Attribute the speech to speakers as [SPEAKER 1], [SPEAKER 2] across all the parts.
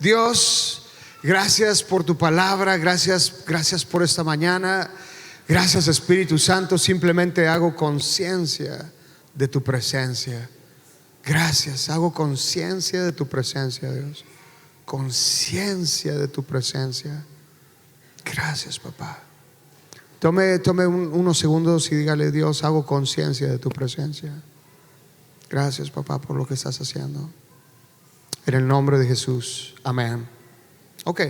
[SPEAKER 1] Dios, gracias por tu palabra, gracias por esta mañana. Gracias, Espíritu Santo, simplemente hago conciencia de tu presencia. Gracias, hago conciencia de tu presencia, Dios. Conciencia de tu presencia. Gracias, papá. Tome unos segundos y dígale: Dios, hago conciencia de tu presencia. Gracias, papá, por lo que estás haciendo. En el nombre de Jesús, amén. Ok,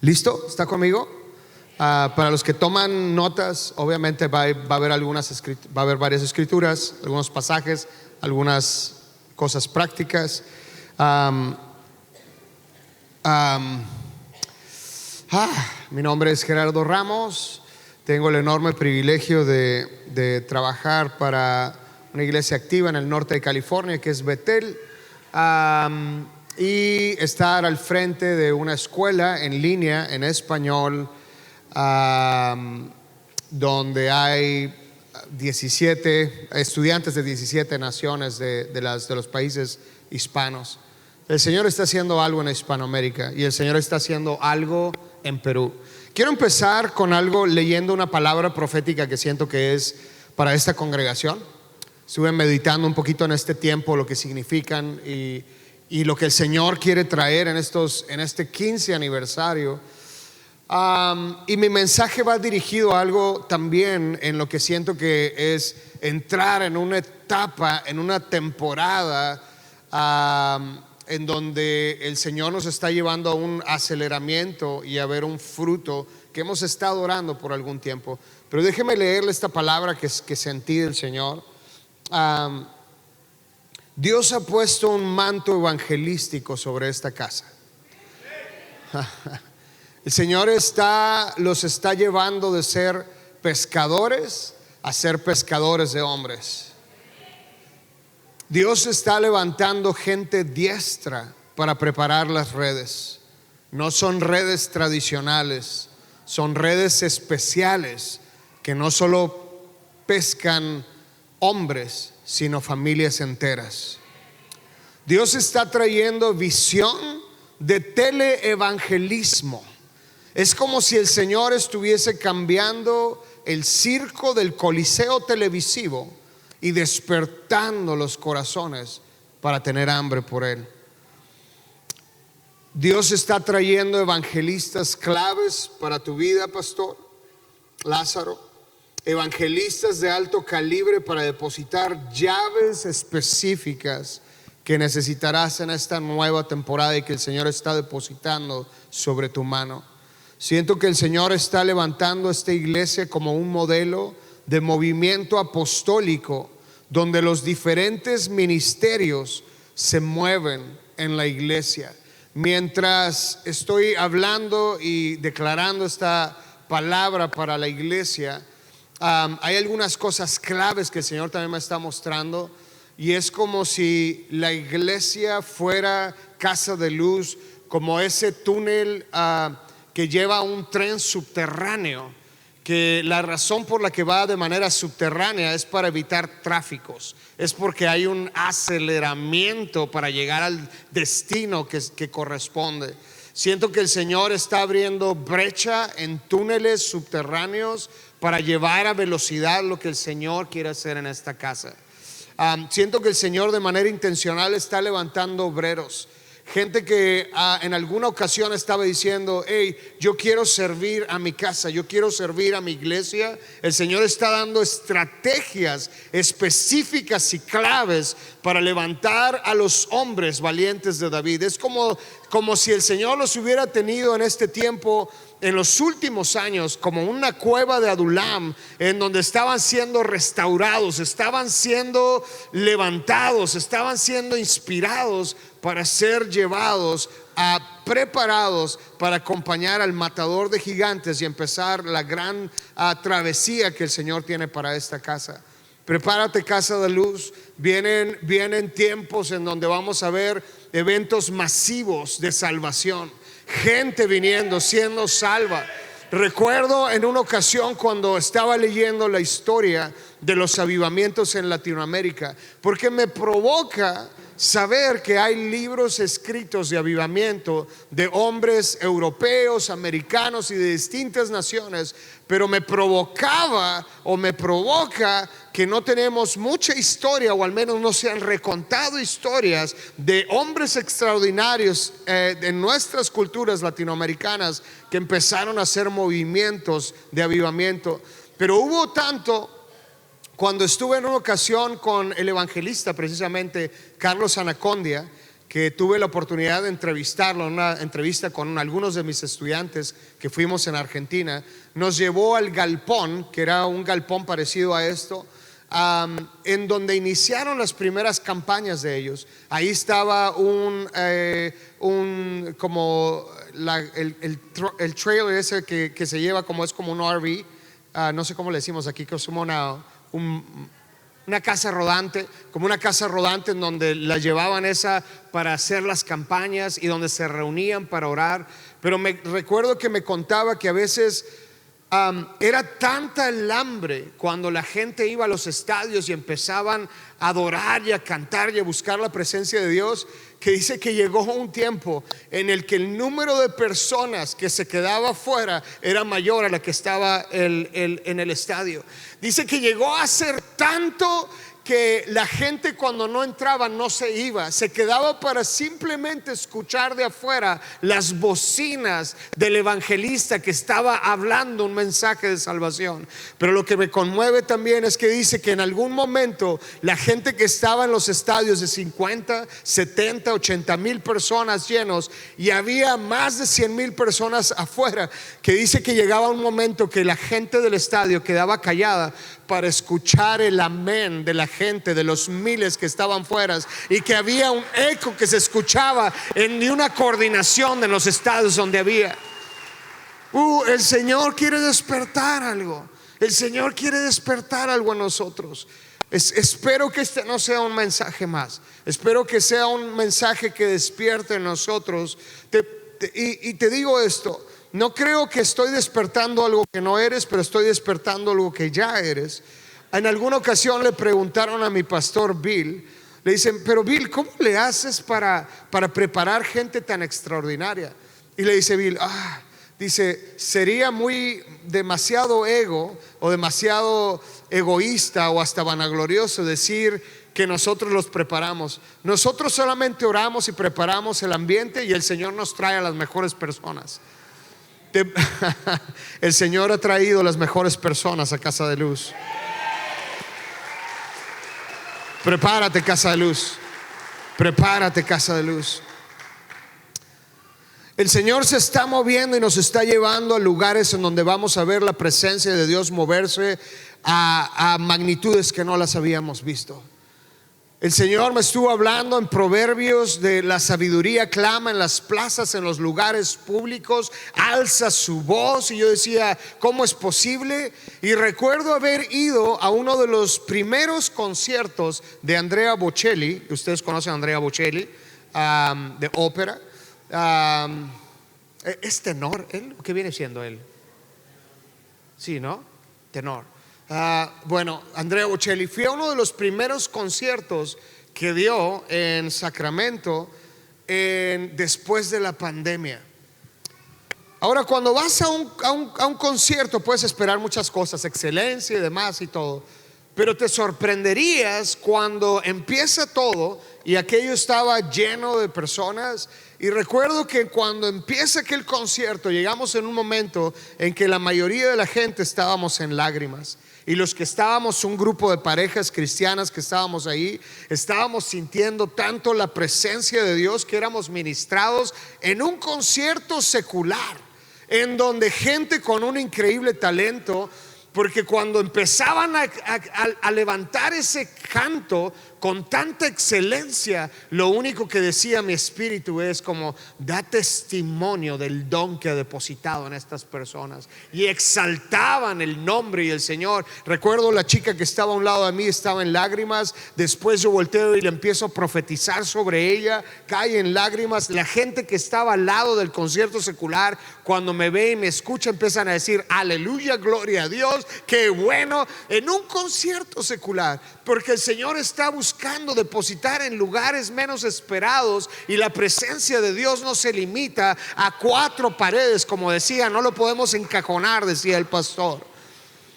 [SPEAKER 1] ¿listo? ¿Está conmigo? Para los que toman notas, obviamente va a haber varias escrituras, algunos pasajes, algunas cosas prácticas. Mi nombre es Gerardo Ramos. Tengo el enorme privilegio de trabajar para una iglesia activa en el norte de California, que es Bethel, y estar al frente de una escuela en línea en español, donde hay 17 estudiantes de 17 naciones de los países hispanos. El Señor está haciendo algo en Hispanoamérica y el Señor está haciendo algo en Perú. Quiero empezar con algo, leyendo una palabra profética que siento que es para esta congregación. Estuve meditando un poquito en este tiempo lo que significan y lo que el Señor quiere traer en este 15 aniversario. Y mi mensaje va dirigido a algo también en lo que siento que es entrar en una etapa, en una temporada en donde el Señor nos está llevando a un aceleramiento y a ver un fruto que hemos estado orando por algún tiempo. Pero déjeme leerle esta palabra que sentí del Señor. Dios ha puesto un manto evangelístico sobre esta casa. El Señor los está llevando de ser pescadores a ser pescadores de hombres. Dios está levantando gente diestra para preparar las redes. No son redes tradicionales, son redes especiales que no solo pescan hombres, sino familias enteras. Dios está trayendo visión de teleevangelismo. Es como si el Señor estuviese cambiando el circo del coliseo televisivo y despertando los corazones para tener hambre por Él. Dios está trayendo evangelistas claves para tu vida, pastor Lázaro. Evangelistas de alto calibre para depositar llaves específicas que necesitarás en esta nueva temporada y que el Señor está depositando sobre tu mano. Siento que el Señor está levantando esta iglesia como un modelo de movimiento apostólico donde los diferentes ministerios se mueven en la iglesia. Mientras estoy hablando y declarando esta palabra para la iglesia, hay algunas cosas claves que el Señor también me está mostrando, y es como si la iglesia fuera casa de luz, como ese túnel que lleva a un tren subterráneo, que la razón por la que va de manera subterránea es para evitar tráficos, es porque hay un aceleramiento para llegar al destino que corresponde. Siento que el Señor está abriendo brecha en túneles subterráneos para llevar a velocidad lo que el Señor quiere hacer en esta casa. Siento que el Señor de manera intencional está levantando obreros, gente que en alguna ocasión estaba diciendo: hey, yo quiero servir a mi casa, yo quiero servir a mi iglesia. El Señor está dando estrategias específicas y claves para levantar a los hombres valientes de David. Es como si el Señor los hubiera tenido en este tiempo, en los últimos años, como una cueva de Adulam, en donde estaban siendo restaurados, estaban siendo levantados, estaban siendo inspirados para ser llevados preparados para acompañar al matador de gigantes y empezar la gran travesía que el Señor tiene para esta casa. Prepárate, casa de luz. Vienen tiempos en donde vamos a ver eventos masivos de salvación, gente viniendo, siendo salva. Recuerdo en una ocasión cuando estaba leyendo la historia de los avivamientos en Latinoamérica, porque me provoca saber que hay libros escritos de avivamiento de hombres europeos, americanos y de distintas naciones, pero me provocaba o me provoca que no tenemos mucha historia, o al menos no se han recontado historias de hombres extraordinarios en nuestras culturas latinoamericanas que empezaron a hacer movimientos de avivamiento. Pero hubo tanto. Cuando estuve en una ocasión con el evangelista, precisamente Carlos Anacondia, que tuve la oportunidad de entrevistarlo en una entrevista con algunos de mis estudiantes que fuimos en Argentina, nos llevó al galpón, que era un galpón parecido a esto, en donde iniciaron las primeras campañas de ellos. Ahí estaba el trailer ese que se lleva, como es como un RV, no sé cómo le decimos aquí, que es como una casa rodante, como una casa rodante en donde la llevaban esa para hacer las campañas y donde se reunían para orar. Pero me recuerdo que me contaba que a veces era tanta el hambre cuando la gente iba a los estadios y empezaban a adorar y a cantar y a buscar la presencia de Dios, que dice que llegó un tiempo en el que el número de personas que se quedaba afuera era mayor a la que estaba en el estadio. Dice que llegó a ser tanto que la gente, cuando no entraba, no se iba, se quedaba para simplemente escuchar de afuera las bocinas del evangelista que estaba hablando un mensaje de salvación. Pero lo que me conmueve también es que dice que en algún momento la gente que estaba en los estadios de 50, 70, 80 mil personas llenos, y había más de 100 mil personas afuera, que dice que llegaba un momento que la gente del estadio quedaba callada para escuchar el amén de la gente, de los miles que estaban fuera, y que había un eco que se escuchaba en una coordinación en los estadios donde había. El Señor quiere despertar algo. El Señor quiere despertar algo en nosotros. Espero que este no sea un mensaje más. Espero que sea un mensaje que despierte en nosotros. Y te digo esto: no creo que estoy despertando algo que no eres, pero estoy despertando algo que ya eres. En alguna ocasión le preguntaron a mi pastor Bill, le dicen: pero Bill, ¿cómo le haces para preparar gente tan extraordinaria? Y le dice Bill, dice, sería demasiado ego o demasiado egoísta o hasta vanaglorioso decir que nosotros los preparamos. Nosotros solamente oramos y preparamos el ambiente, y el Señor nos trae a las mejores personas. El Señor ha traído las mejores personas a Casa de Luz. Prepárate, Casa de Luz. Prepárate, Casa de Luz. El Señor se está moviendo y nos está llevando a lugares en donde vamos a ver la presencia de Dios moverse a magnitudes que no las habíamos visto. El Señor me estuvo hablando en Proverbios de la sabiduría clama en las plazas, en los lugares públicos, alza su voz. Y yo decía, ¿cómo es posible? Y recuerdo haber ido a uno de los primeros conciertos de Andrea Bocelli. Ustedes conocen a Andrea Bocelli, de ópera. ¿Es tenor él? ¿Qué viene siendo él? Sí, ¿no? Tenor. Bueno, Andrea Bocelli. Fui a uno de los primeros conciertos que dio en Sacramento después de la pandemia. Ahora, cuando vas a un concierto puedes esperar muchas cosas, excelencia y demás y todo, pero te sorprenderías cuando empieza todo y aquello estaba lleno de personas. Y recuerdo que cuando empieza aquel concierto llegamos en un momento en que la mayoría de la gente estábamos en lágrimas. Y los que estábamos, un grupo de parejas cristianas que estábamos ahí, estábamos sintiendo tanto la presencia de Dios que éramos ministrados en un concierto secular, en donde gente con un increíble talento, porque cuando empezaban a levantar ese canto con tanta excelencia, lo único que decía mi espíritu es como: da testimonio del don que ha depositado en estas personas. Y exaltaban el nombre y el Señor. Recuerdo la chica que estaba a un lado de mí estaba en lágrimas. Después yo volteo y le empiezo a profetizar sobre ella, cae en lágrimas. La gente que estaba al lado del concierto secular, cuando me ve y me escucha, empiezan a decir: aleluya, gloria a Dios, qué bueno. En un concierto secular, porque el Señor está buscando buscando depositar en lugares menos esperados, y la presencia de Dios no se limita a cuatro paredes, como decía, no lo podemos encajonar, decía el pastor.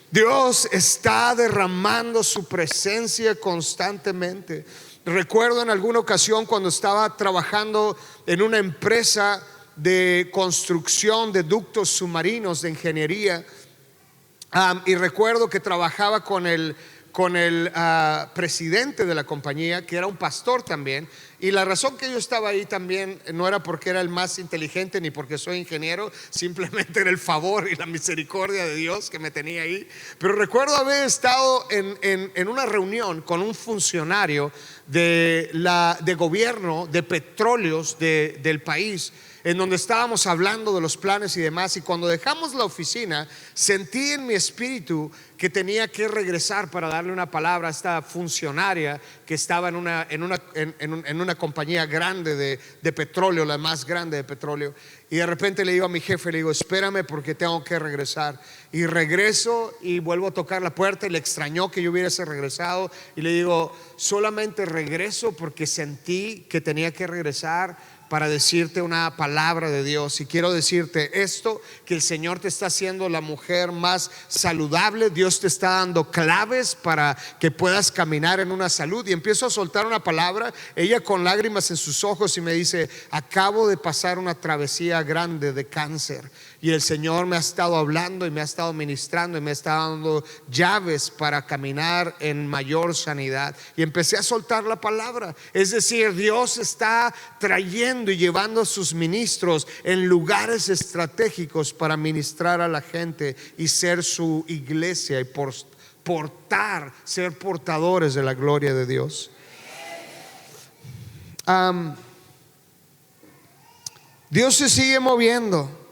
[SPEAKER 1] Dios está derramando su presencia constantemente. Recuerdo en alguna ocasión cuando estaba trabajando en una empresa de construcción de ductos submarinos de ingeniería, y recuerdo que trabajaba con el presidente de la compañía, que era un pastor también. Y la razón que yo estaba ahí también no era porque era el más inteligente ni porque soy ingeniero, simplemente era el favor y la misericordia de Dios que me tenía ahí. Pero recuerdo haber estado en una reunión con un funcionario de gobierno de petróleos del país, en donde estábamos hablando de los planes y demás. Y cuando dejamos la oficina, sentí en mi espíritu que tenía que regresar para darle una palabra a esta funcionaria que estaba en una compañía grande de petróleo, la más grande de petróleo. Y de repente le digo a mi jefe, le digo, espérame porque tengo que regresar. Y regreso y vuelvo a tocar la puerta, y le extrañó que yo hubiese regresado. Y le digo, solamente regreso porque sentí que tenía que regresar para decirte una palabra de Dios. Y quiero decirte esto, que el Señor te está haciendo la mujer más saludable. Dios te está dando claves para que puedas caminar en una salud. Y empiezo a soltar una palabra, ella con lágrimas en sus ojos, y me dice, acabo de pasar una travesía grande de cáncer, y el Señor me ha estado hablando y me ha estado ministrando y me está dando llaves para caminar en mayor sanidad. Y empecé a soltar la palabra. Es decir, Dios está trayendo y llevando a sus ministros en lugares estratégicos para ministrar a la gente y ser su iglesia y ser portadores de la gloria de Dios. Dios se sigue moviendo.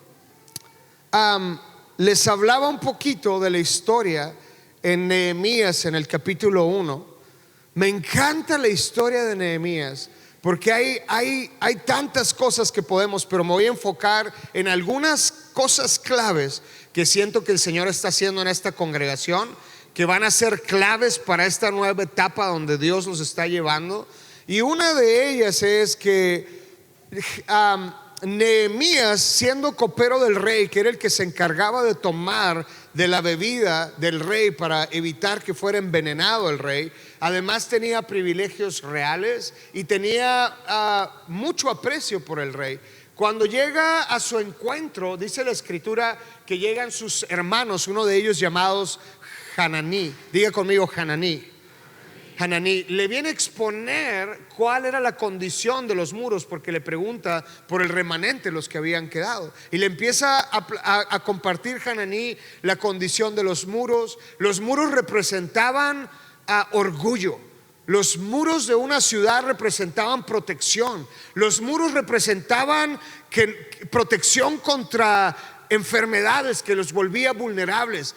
[SPEAKER 1] Les hablaba un poquito de la historia en Nehemías, en el capítulo 1. Me encanta la historia de Nehemías porque hay tantas cosas que podemos, pero me voy a enfocar en algunas cosas claves que siento que el Señor está haciendo en esta congregación, que van a ser claves para esta nueva etapa donde Dios nos está llevando. Y una de ellas es que Nehemías, siendo copero del rey, que era el que se encargaba de tomar de la bebida del rey para evitar que fuera envenenado el rey, además tenía privilegios reales y tenía mucho aprecio por el rey. Cuando llega a su encuentro, dice la escritura que llegan sus hermanos, uno de ellos llamados Hananí. Diga conmigo, Hananí. Hananí le viene a exponer cuál era la condición de los muros, porque le pregunta por el remanente, los que habían quedado, y le empieza a compartir Hananí la condición de los muros. Los muros representaban orgullo. Los muros de una ciudad representaban protección. Los muros representaban protección contra enfermedades que los volvía vulnerables.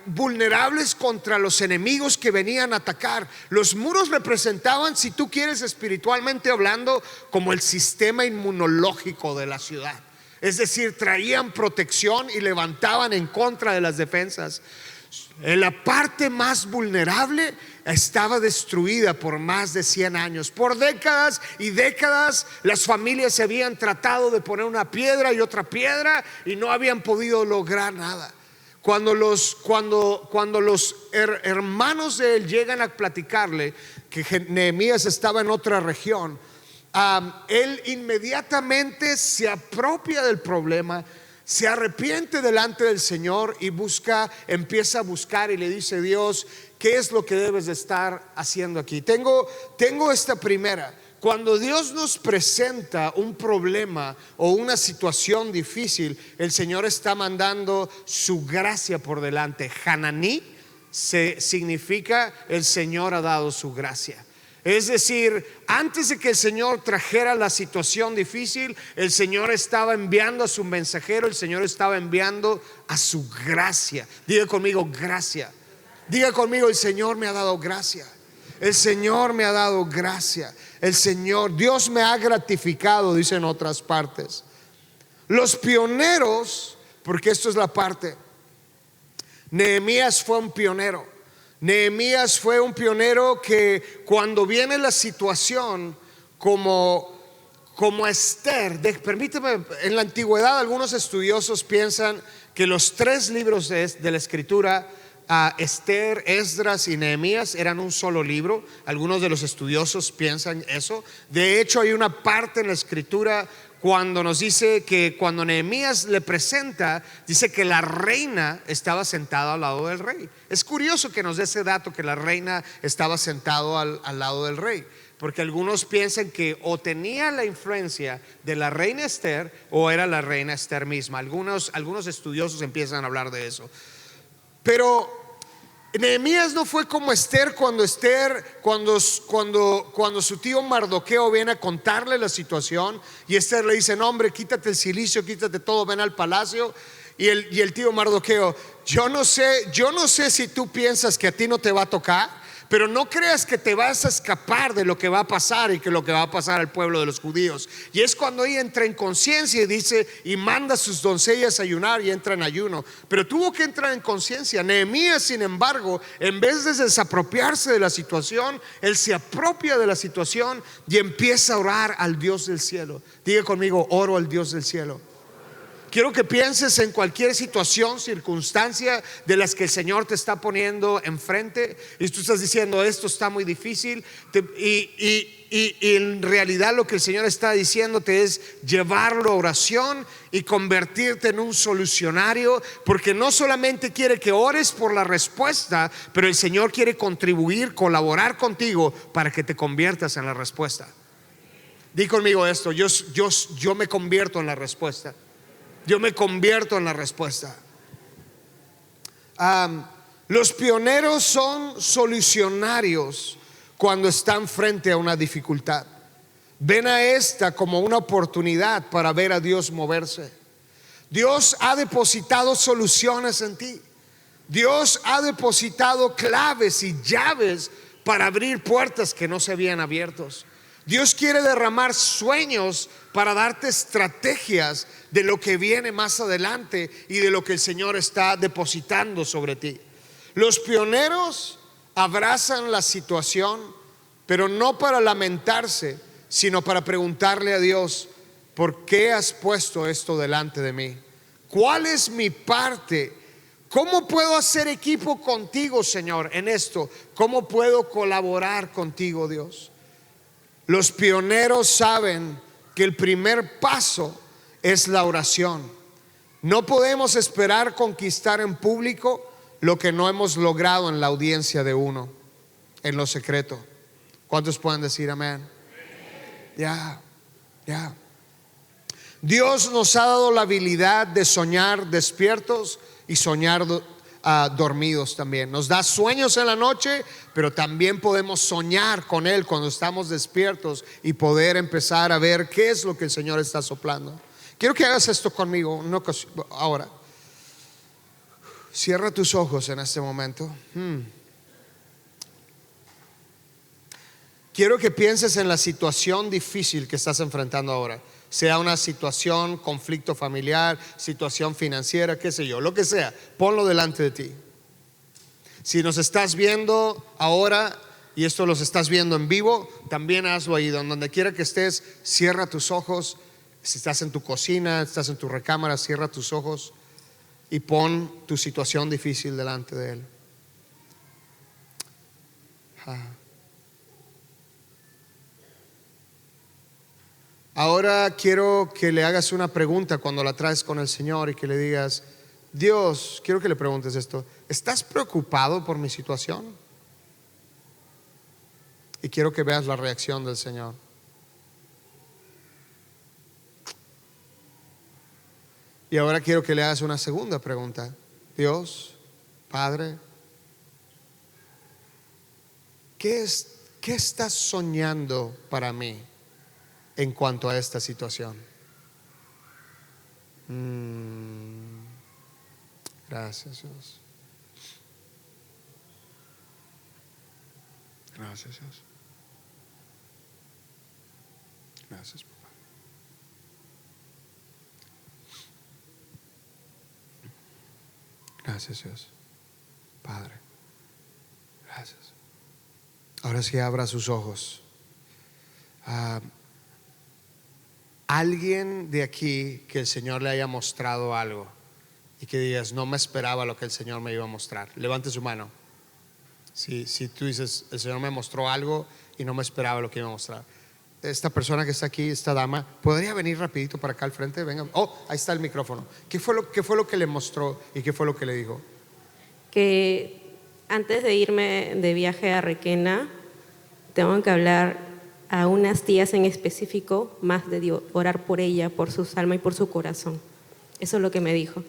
[SPEAKER 1] Vulnerables contra los enemigos que venían a atacar. Los muros representaban, si tú quieres espiritualmente hablando, como el sistema inmunológico de la ciudad. Es decir, traían protección y levantaban en contra de las defensas. En la parte más vulnerable estaba destruida por más de 100 años. Por décadas y décadas las familias se habían tratado de poner una piedra y otra piedra y no habían podido lograr nada. Cuando los hermanos de él llegan a platicarle que Nehemías estaba en otra región, él inmediatamente se apropia del problema, se arrepiente delante del Señor y empieza a buscar y le dice: Dios, ¿qué es lo que debes de estar haciendo aquí? Tengo esta primera. Cuando Dios nos presenta un problema o una situación difícil, el Señor está mandando su gracia por delante. Hananí significa el Señor ha dado su gracia. Es decir, antes de que el Señor trajera la situación difícil, el Señor estaba enviando a su mensajero, el Señor estaba enviando a su gracia. Diga conmigo, gracia. Diga conmigo, el Señor me ha dado gracia. El Señor me ha dado gracia. Dios me ha gratificado, dice en otras partes. Los pioneros, porque esto es la parte, Nehemías fue un pionero. Nehemías fue un pionero que cuando viene la situación como Esther, permíteme, en la antigüedad algunos estudiosos piensan que los tres libros de la escritura, Esther, Esdras y Nehemías, eran un solo libro. Algunos de los estudiosos piensan eso. De hecho, hay una parte en la escritura cuando nos dice que cuando Nehemías le presenta, dice que la reina estaba sentada al lado del rey. Es curioso que nos dé ese dato, que la reina estaba sentada al lado del rey, porque algunos piensan que o tenía la influencia de la reina Esther o era la reina Esther misma. Algunos estudiosos empiezan a hablar de eso. Pero Nehemías no fue como Esther cuando su tío Mardoqueo viene a contarle la situación y Esther le dice: no, hombre, quítate el cilicio, quítate todo, ven al palacio. Y el tío Mardoqueo: yo no sé si tú piensas que a ti no te va a tocar, pero no creas que te vas a escapar de lo que va a pasar y que lo que va a pasar al pueblo de los judíos. Y es cuando ella entra en conciencia y dice, y manda a sus doncellas a ayunar, y entra en ayuno. Pero tuvo que entrar en conciencia. Nehemías, sin embargo, en vez de desapropiarse de la situación, él se apropia de la situación y empieza a orar al Dios del cielo. Diga conmigo: oro al Dios del cielo. Quiero que pienses en cualquier situación, circunstancia de las que el Señor te está poniendo enfrente y tú estás diciendo: esto está muy difícil, y en realidad lo que el Señor está diciéndote es llevarlo a oración y convertirte en un solucionario, porque no solamente quiere que ores por la respuesta, pero el Señor quiere contribuir, colaborar contigo para que te conviertas en la respuesta. Di conmigo esto: yo me convierto en la respuesta. Yo me convierto en la respuesta. Los pioneros son solucionarios cuando están frente a una dificultad. Ven a esta como una oportunidad para ver a Dios moverse. Dios ha depositado soluciones en ti. Dios ha depositado claves y llaves para abrir puertas que no se habían abiertos. Dios quiere derramar sueños para darte estrategias de lo que viene más adelante y de lo que el Señor está depositando sobre ti. Los pioneros abrazan la situación, pero no para lamentarse, sino para preguntarle a Dios: ¿por qué has puesto esto delante de mí? ¿Cuál es mi parte? ¿Cómo puedo hacer equipo contigo, Señor, en esto? ¿Cómo puedo colaborar contigo, Dios? Los pioneros saben que el primer paso es la oración. No podemos esperar conquistar en público lo que no hemos logrado en la audiencia de uno, en lo secreto. ¿Cuántos pueden decir amén? Ya. Dios nos ha dado la habilidad de soñar despiertos y soñar dormidos también. Nos da sueños en la noche, pero también podemos soñar con Él cuando estamos despiertos y poder empezar a ver qué es lo que el Señor está soplando. Quiero que hagas esto conmigo ahora. Cierra tus ojos en este momento. Quiero que pienses en la situación difícil que estás enfrentando ahora. Sea una situación, conflicto familiar, situación financiera, qué sé yo, lo que sea, ponlo delante de ti. Si nos estás viendo ahora y esto los estás viendo en vivo, también hazlo ahí, donde quiera que estés. Cierra tus ojos. Si estás en tu cocina, estás en tu recámara, cierra tus ojos y pon tu situación difícil delante de Él. Ahora quiero que le hagas una pregunta cuando la traes con el Señor y que le digas: Dios, quiero que le preguntes esto: ¿estás preocupado por mi situación? Y quiero que veas la reacción del Señor. Y ahora quiero que le hagas una segunda pregunta: Dios, Padre, ¿qué estás soñando para mí en cuanto a esta situación? Gracias, Dios. Gracias, Dios. Gracias, papá. Gracias, Dios. Padre. Gracias. Ahora sí, abra sus ojos. Alguien de aquí que el Señor le haya mostrado algo y que digas, no me esperaba lo que el Señor me iba a mostrar. Levante su mano. Si tú dices, el Señor me mostró algo y no me esperaba lo que iba a mostrar. Esta persona que está aquí, esta dama, ¿podría venir rapidito para acá al frente? Venga. Oh, ahí está el micrófono. ¿Qué fue lo que le mostró y qué fue lo que le dijo?
[SPEAKER 2] Que antes de irme de viaje a Requena, tengo que hablar a unas tías en específico más de Dios, orar por ella, por su alma y por su corazón. Eso es lo que me dijo.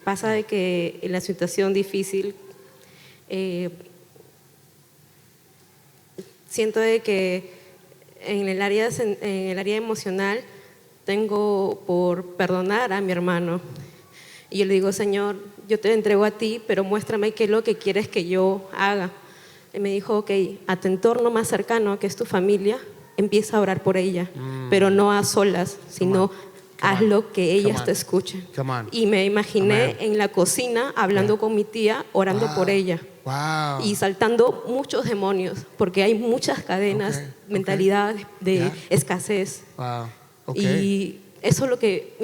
[SPEAKER 2] Pasa de que en la situación difícil siento de que en el área emocional tengo por perdonar a mi hermano. Y yo le digo, Señor, yo te entrego a ti, pero muéstrame qué es lo que quieres que yo haga. Y me dijo, ok, a tu entorno más cercano, que es tu familia, empieza a orar por ella, pero no a solas, sino hazlo que ellas te escuchen. Y me imaginé en la cocina hablando con mi tía, orando por ella. Y saltando muchos demonios, porque hay muchas cadenas, mentalidades de escasez. Y eso es lo que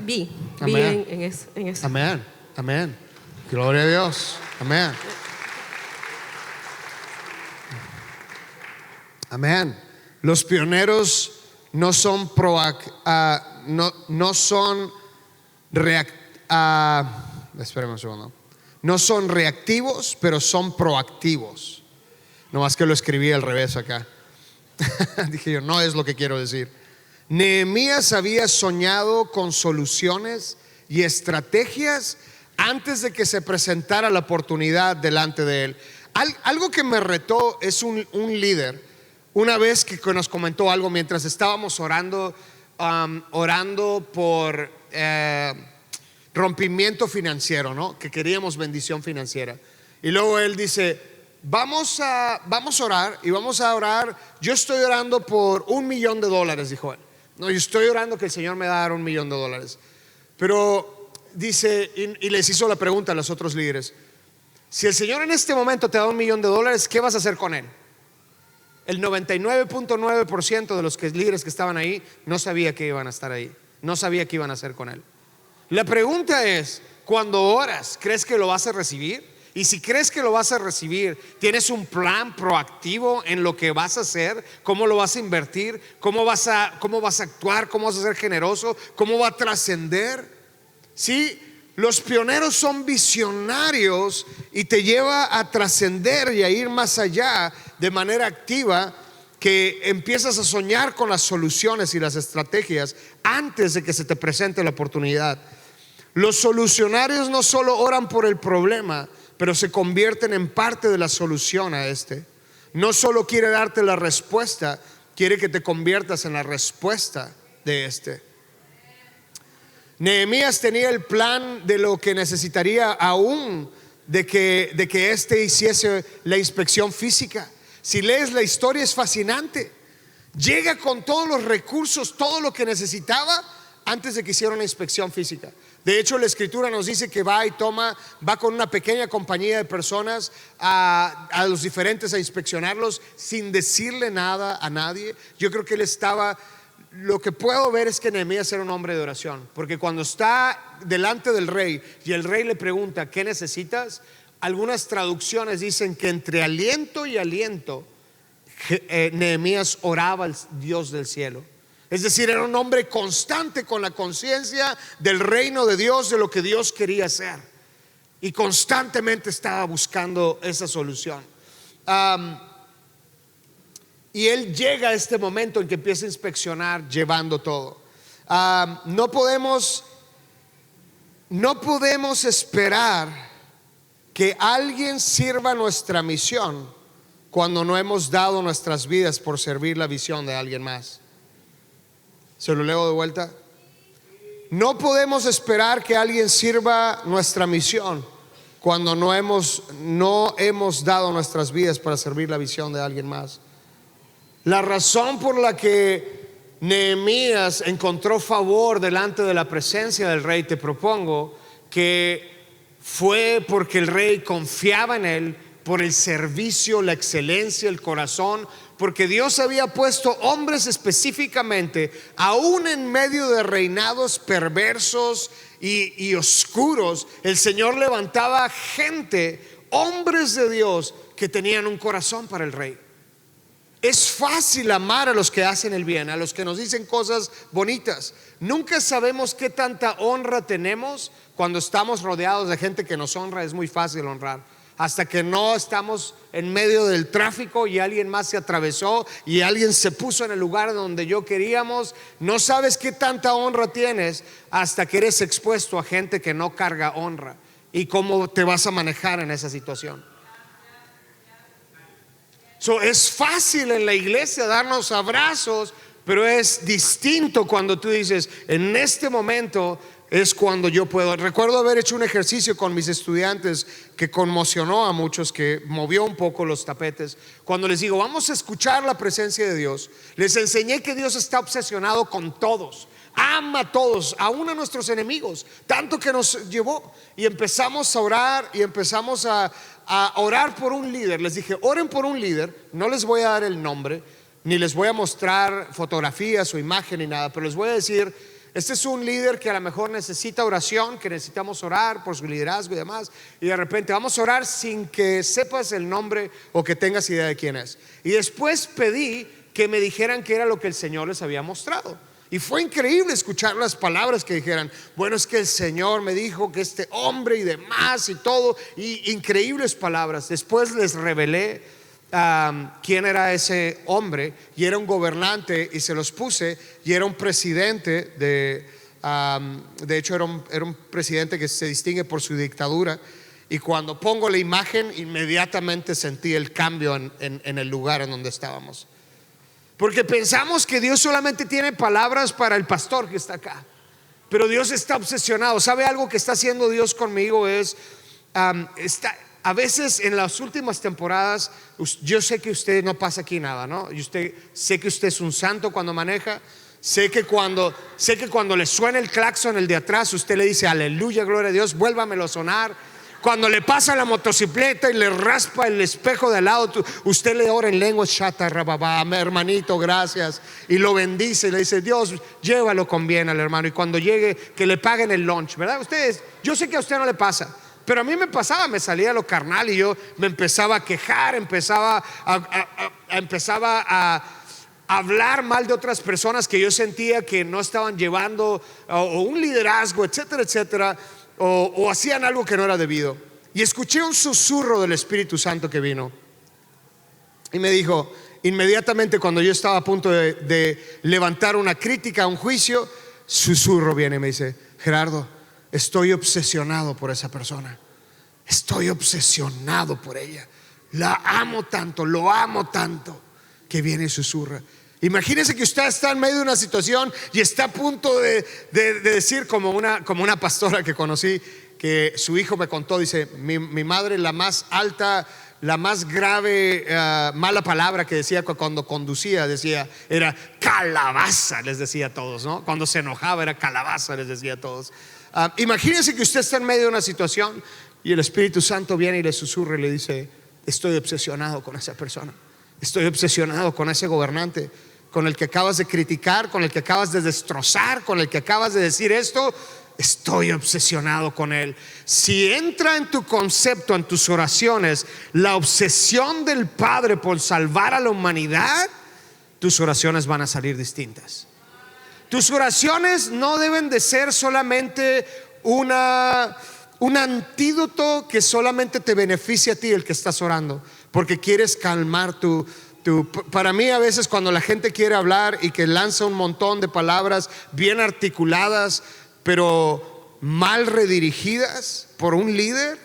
[SPEAKER 2] vi en eso.
[SPEAKER 1] Amén, amén. Gloria a Dios. Amén. Amén. Los pioneros no son espérame un segundo. No son reactivos, pero son proactivos. No más que lo escribí al revés acá. Dije yo, no es lo que quiero decir. Nehemías había soñado con soluciones y estrategias antes de que se presentara la oportunidad delante de él. Algo que me retó es un líder, una vez que nos comentó algo mientras estábamos orando por rompimiento financiero, ¿no? Que queríamos bendición financiera. Y luego él dice, vamos a orar y vamos a orar. Yo estoy orando por $1,000,000, dijo él. No, yo estoy orando que el Señor me va a dar $1,000,000. Pero dice, y les hizo la pregunta a los otros líderes, si el Señor en este momento te da $1,000,000, ¿qué vas a hacer con él? El 99.9% de los líderes que estaban ahí no sabía que iban a estar ahí, no sabía qué iban a hacer con él. La pregunta es, cuando oras, ¿crees que lo vas a recibir? Y si crees que lo vas a recibir, ¿tienes un plan proactivo en lo que vas a hacer? ¿Cómo lo vas a invertir? ¿Cómo vas a actuar? ¿Cómo vas a ser generoso? ¿Cómo va a trascender? Sí, los pioneros son visionarios y te lleva a trascender y a ir más allá de manera activa, que empiezas a soñar con las soluciones y las estrategias antes de que se te presente la oportunidad. Los solucionarios no solo oran por el problema, pero se convierten en parte de la solución a este. No solo quiere darte la respuesta, quiere que te conviertas en la respuesta de este. Nehemías tenía el plan de lo que necesitaría aún de que éste hiciese la inspección física. Si lees la historia es fascinante. Llega con todos los recursos, todo lo que necesitaba antes de que hiciera una inspección física. De hecho, la escritura nos dice que va con una pequeña compañía de personas a los diferentes a inspeccionarlos sin decirle nada a nadie. Yo creo que él lo que puedo ver es que Nehemías era un hombre de oración, porque cuando está delante del rey y el rey le pregunta ¿qué necesitas? Algunas traducciones dicen que entre aliento y aliento Nehemías oraba al Dios del cielo. Es decir, era un hombre constante con la conciencia del reino de Dios, de lo que Dios quería hacer, y constantemente estaba buscando esa solución. Y él llega a este momento en que empieza a inspeccionar llevando todo. No podemos esperar que alguien sirva nuestra misión cuando no hemos dado nuestras vidas por servir la visión de alguien más. ¿Se lo leo de vuelta? No podemos esperar que alguien sirva nuestra misión cuando no hemos dado nuestras vidas para servir la visión de alguien más. La razón por la que Nehemías encontró favor delante de la presencia del rey, te propongo que fue porque el rey confiaba en él, por el servicio, la excelencia, el corazón, porque Dios había puesto hombres específicamente, aún en medio de reinados perversos y oscuros. El Señor levantaba gente, hombres de Dios, que tenían un corazón para el rey. Es fácil amar a los que hacen el bien, a los que nos dicen cosas bonitas. Nunca sabemos qué tanta honra tenemos cuando estamos rodeados de gente que nos honra. Es muy fácil honrar, hasta que no estamos en medio del tráfico y alguien más se atravesó y alguien se puso en el lugar donde yo queríamos. No sabes qué tanta honra tienes hasta que eres expuesto a gente que no carga honra, y cómo te vas a manejar en esa situación. Es fácil en la iglesia darnos abrazos, pero es distinto cuando tú dices, en este momento es cuando yo puedo. Recuerdo haber hecho un ejercicio con mis estudiantes que conmocionó a muchos, que movió un poco los tapetes. Cuando les digo, vamos a escuchar la presencia de Dios, les enseñé que Dios está obsesionado con todos, ama a todos, aún a nuestros enemigos, tanto que nos llevó. Y empezamos a orar y empezamos a orar por un líder. Les dije, oren por un líder. No les voy a dar el nombre, ni les voy a mostrar fotografías o imagen ni nada, pero les voy a decir, este es un líder que a lo mejor necesita oración, que necesitamos orar por su liderazgo y demás. Y de repente vamos a orar sin que sepas el nombre o que tengas idea de quién es. Y después pedí que me dijeran qué era lo que el Señor les había mostrado. Y fue increíble escuchar las palabras que dijeran, bueno, es que el Señor me dijo que este hombre y demás y todo, y increíbles palabras. Después les revelé quién era ese hombre, y era un gobernante, y se los puse, y era un presidente de hecho era un presidente que se distingue por su dictadura. Y cuando pongo la imagen, inmediatamente sentí el cambio en el lugar en donde estábamos. Porque pensamos que Dios solamente tiene palabras para el pastor que está acá, pero Dios está obsesionado. ¿Sabe algo que está haciendo Dios conmigo? A veces en las últimas temporadas, yo sé que usted no pasa aquí nada, ¿no? Y sé que usted es un santo cuando maneja. Sé que cuando le suena el claxon, el de atrás, usted le dice aleluya, gloria a Dios, vuélvamelo a sonar. Cuando le pasa la motocicleta y le raspa el espejo de al lado, usted le ora en lengua, shata rababa, hermanito, gracias, y lo bendice y le dice, Dios, llévalo con bien al hermano, y cuando llegue que le paguen el lunch, ¿verdad? Ustedes, yo sé que a usted no le pasa, pero a mí me pasaba, me salía lo carnal y yo me empezaba a quejar, empezaba a hablar mal de otras personas que yo sentía que no estaban llevando o un liderazgo, etcétera, etcétera. O hacían algo que no era debido. Y escuché un susurro del Espíritu Santo que vino y me dijo, inmediatamente cuando yo estaba a punto de levantar una crítica, un juicio, susurro viene y me dice, Gerardo, estoy obsesionado por esa persona. Estoy obsesionado por ella. La amo tanto, lo amo tanto, que viene y susurra. Imagínese que usted está en medio de una situación y está a punto de decir, como una pastora que conocí, que su hijo me contó, dice, mi madre, la más alta, la más grave mala palabra que decía cuando conducía, era calabaza, les decía a todos, ¿no? Cuando se enojaba era calabaza, les decía a todos. Imagínese que usted está en medio de una situación y el Espíritu Santo viene y le susurra y le dice, estoy obsesionado con esa persona. Estoy obsesionado con ese gobernante, con el que acabas de criticar, con el que acabas de destrozar, con el que acabas de decir esto. Estoy obsesionado con él. Si entra en tu concepto, en tus oraciones, la obsesión del Padre por salvar a la humanidad, tus oraciones van a salir distintas. Tus oraciones no deben de ser solamente un antídoto que solamente te beneficie a ti, el que estás orando, porque quieres calmar para mí a veces cuando la gente quiere hablar y que lanza un montón de palabras bien articuladas pero mal redirigidas por un líder,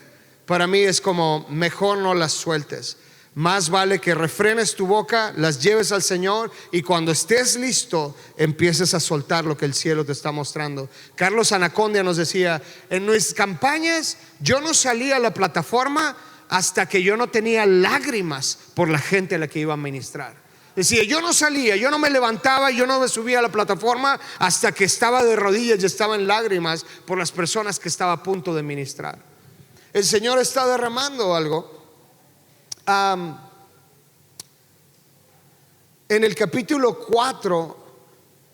[SPEAKER 1] para mí es como mejor no las sueltes. Más vale que refrenes tu boca, las lleves al Señor, y cuando estés listo empieces a soltar lo que el cielo te está mostrando. Carlos Anacondia nos decía, en nuestras campañas yo no salía a la plataforma hasta que yo no tenía lágrimas por la gente a la que iba a ministrar. Decía, yo no salía, yo no me levantaba, yo no me subía a la plataforma hasta que estaba de rodillas y estaba en lágrimas por las personas que estaba a punto de ministrar. El Señor está derramando algo. Am, en el capítulo 4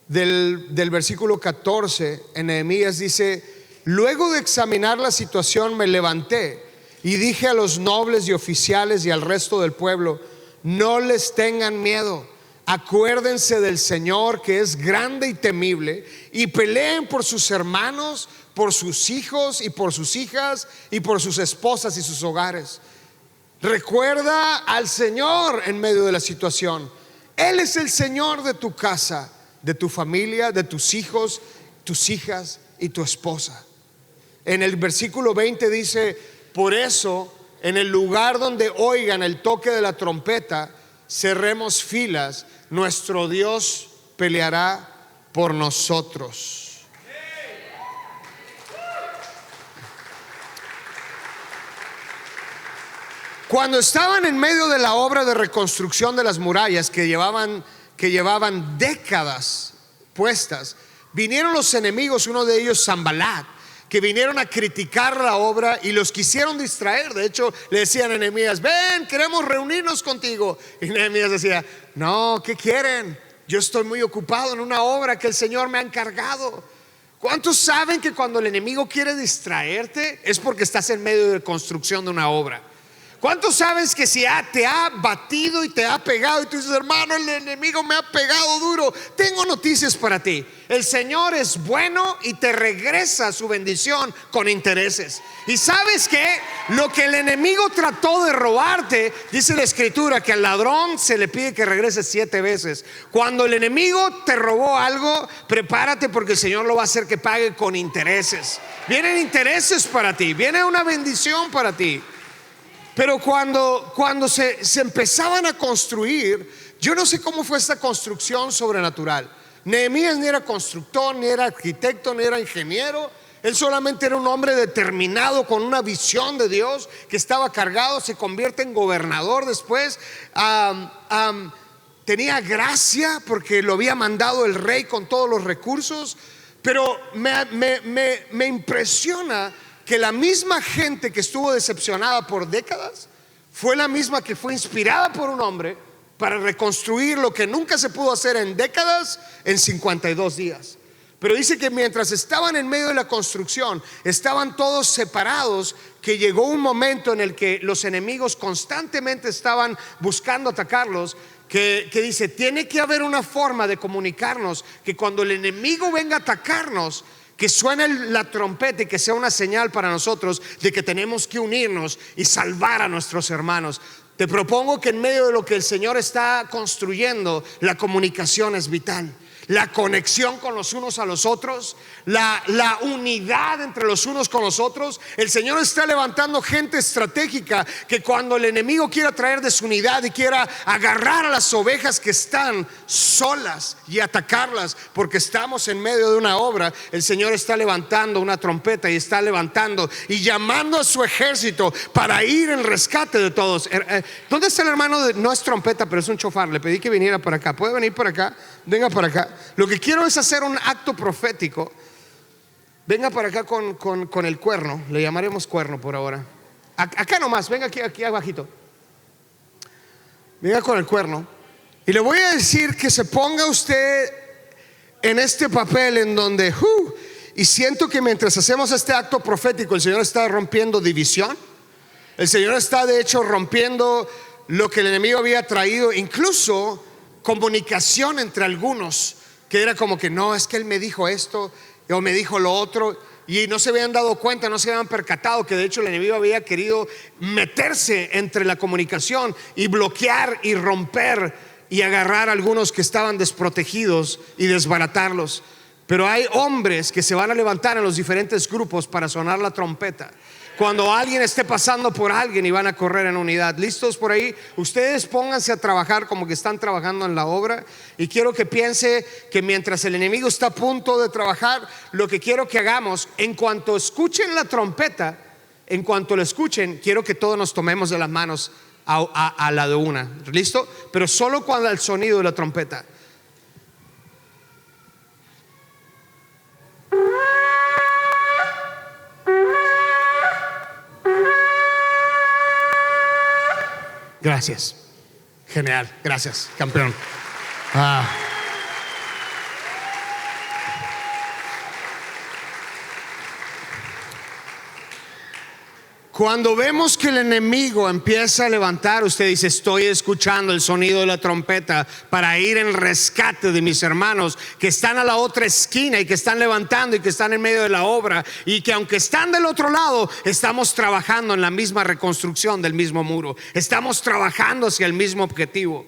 [SPEAKER 1] del versículo 14, en Nehemías dice: luego de examinar la situación me levanté y dije a los nobles y oficiales y al resto del pueblo: no les tengan miedo, acuérdense del Señor, que es grande y temible, y peleen por sus hermanos, por sus hijos y por sus hijas y por sus esposas y sus hogares. Recuerda al Señor en medio de la situación. Él es el Señor de tu casa, de tu familia, de tus hijos, tus hijas y tu esposa. En el versículo 20 dice: por eso, en el lugar donde oigan el toque de la trompeta, cerremos filas, nuestro Dios peleará por nosotros. Cuando estaban en medio de la obra de reconstrucción de las murallas que llevaban décadas puestas, vinieron los enemigos, uno de ellos Sanbalat, que vinieron a criticar la obra y los quisieron distraer. De hecho, le decían a Nehemías: ven, queremos reunirnos contigo. Y Nehemías decía: no, ¿qué quieren? Yo estoy muy ocupado en una obra que el Señor me ha encargado. ¿Cuántos saben que cuando el enemigo quiere distraerte es porque estás en medio de construcción de una obra? ¿Cuántos sabes que si te ha batido y te ha pegado y tú dices: hermano, el enemigo me ha pegado duro? Tengo noticias para ti. El Señor es bueno y te regresa su bendición con intereses. Y sabes que lo que el enemigo trató de robarte, dice la escritura que al ladrón se le pide que regrese 7 veces. Cuando el enemigo te robó algo, prepárate, porque el Señor lo va a hacer que pague con intereses. Vienen intereses para ti, viene una bendición para ti. Pero cuando se empezaban a construir, yo no sé cómo fue esta construcción sobrenatural. Nehemías ni era constructor, ni era arquitecto, ni era ingeniero. Él solamente era un hombre determinado con una visión de Dios, que estaba cargado. Se convierte en gobernador después. Tenía gracia porque lo había mandado el rey con todos los recursos. Pero me impresiona que la misma gente que estuvo decepcionada por décadas fue la misma que fue inspirada por un hombre para reconstruir lo que nunca se pudo hacer en décadas, en 52 días. Pero dice que mientras estaban en medio de la construcción, estaban todos separados, que llegó un momento en el que los enemigos constantemente estaban buscando atacarlos, que dice: tiene que haber una forma de comunicarnos, que cuando el enemigo venga a atacarnos, que suene la trompeta y que sea una señal para nosotros de que tenemos que unirnos y salvar a nuestros hermanos. Te propongo que en medio de lo que el Señor está construyendo, la comunicación es vital. La conexión con los unos a los otros, la unidad entre los unos con los otros. El Señor está levantando gente estratégica, que cuando el enemigo quiera traer desunidad y quiera agarrar a las ovejas que están solas y atacarlas, porque estamos en medio de una obra, el Señor está levantando una trompeta y está levantando y llamando a su ejército para ir en rescate de todos. ¿Dónde está el hermano? No es trompeta, pero es un chofar. Le pedí que viniera para acá. ¿Puede venir para acá? Venga para acá. Lo que quiero es hacer un acto profético. Venga para acá con el cuerno. Le llamaremos cuerno por ahora. Acá nomás, venga aquí abajito. Venga con el cuerno. Y le voy a decir que se ponga usted en este papel en donde y siento que mientras hacemos este acto profético, el Señor está rompiendo división. El Señor está de hecho rompiendo lo que el enemigo había traído, incluso comunicación entre algunos, que era como que no, es que él me dijo esto o me dijo lo otro, y no se habían dado cuenta, no se habían percatado que de hecho el enemigo había querido meterse entre la comunicación y bloquear y romper y agarrar a algunos que estaban desprotegidos y desbaratarlos. Pero hay hombres que se van a levantar en los diferentes grupos para sonar la trompeta cuando alguien esté pasando por alguien, y van a correr en unidad. ¿Listos por ahí? Ustedes pónganse a trabajar como que están trabajando en la obra. Y quiero que piense que mientras el enemigo está a punto de trabajar, lo que quiero que hagamos, en cuanto escuchen la trompeta, en cuanto lo escuchen, quiero que todos nos tomemos de las manos a la de una. ¿Listo? Pero solo cuando el sonido de la trompeta. Gracias. Genial. Gracias, campeón. Cuando vemos que el enemigo empieza a levantar, usted dice: estoy escuchando el sonido de la trompeta para ir en rescate de mis hermanos que están a la otra esquina y que están levantando y que están en medio de la obra, y que aunque están del otro lado, estamos trabajando en la misma reconstrucción del mismo muro, estamos trabajando hacia el mismo objetivo.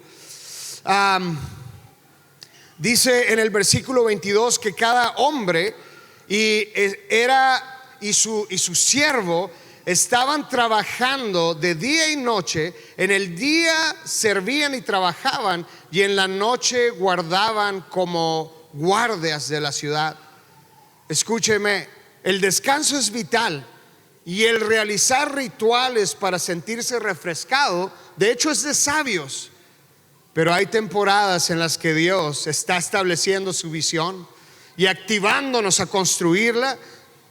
[SPEAKER 1] Dice en el versículo 22 que cada hombre y su siervo estaban trabajando de día y noche. En el día servían y trabajaban, y en la noche guardaban como guardias de la ciudad. Escúcheme, el descanso es vital, y el realizar rituales para sentirse refrescado, de hecho, es de sabios. Pero hay temporadas en las que Dios está estableciendo su visión y activándonos a construirla.